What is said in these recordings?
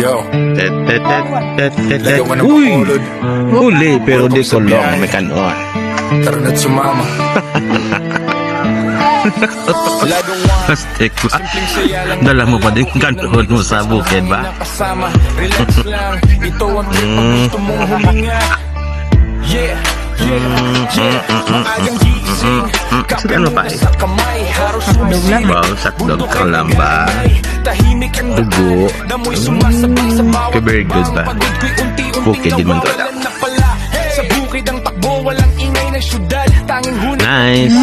Yo. Uy! Huli pero di ko lang may kanon. Tara na't sumama. Astik ba? Dala mo pa din kanon mo sa bukid ba? Relax lang. Ito ang trip pag gusto mong huminga. Yeah. Maagang gising. Kape Ano mo pa eh? sa kamay. Haros sumisip. Wow, sakdog ka lang ba? Tahimik ang Dugo. damoy sumasabay sa bawat Very good ba? pagod ko'y unti-unti Bukid din man to nawawalan na pala. Sa bukid ang takbo, walang ingay ng syudad. Tanging hunay. Nice.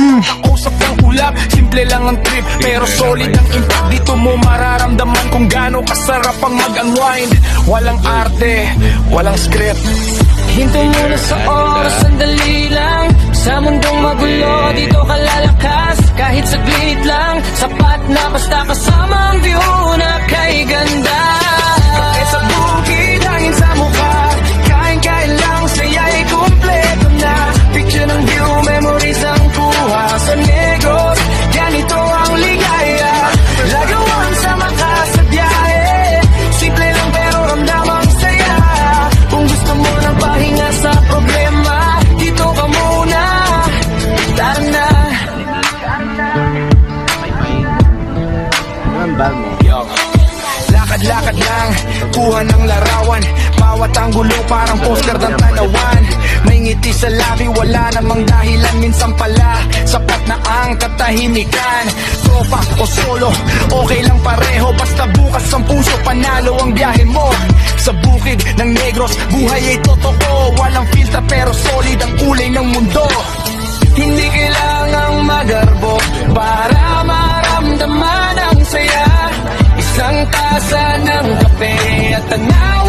Kausap ng ulap, simple lang ang trip. Pero solid ang impact. Dito mo mararamdaman kung gaano kasarap ang mag-unwind. Walang arte, walang script. Hintay muna sa oras, sandali lang. Sa mundong magulo, dito ka lalakas. Kahit saglit lang, sapat na basta kasama ang view na kay ganda. Kahit sa bukid, hangin sa mukha. Kain-kain lang, saya'y kumpleto na. Picture ng view, memories ang kuha. Sa Negros, ganito ang ligaya. Lagawan sa makasadyahe. Simple lang pero ramdam ang saya. Kung gusto mo ng pahinga sa problema, dito ka muna. Tara na. Lakad-lakad lang, kuha ng larawan. Bawat anggulo parang poster ng tanawan. May ngiti sa labi, wala namang dahilan. Minsan pala, sapat na ang katahimikan. Tropa o solo, okay lang pareho. Basta bukas ang puso, panalo ang biyahe mo. Sa bukid ng Negros, buhay ay totoo. Walang filter pero solid ang kulay ng mundo. Hindi kailangang magarbo para maramdaman ang saya. Isang tasa ng kape at tanaw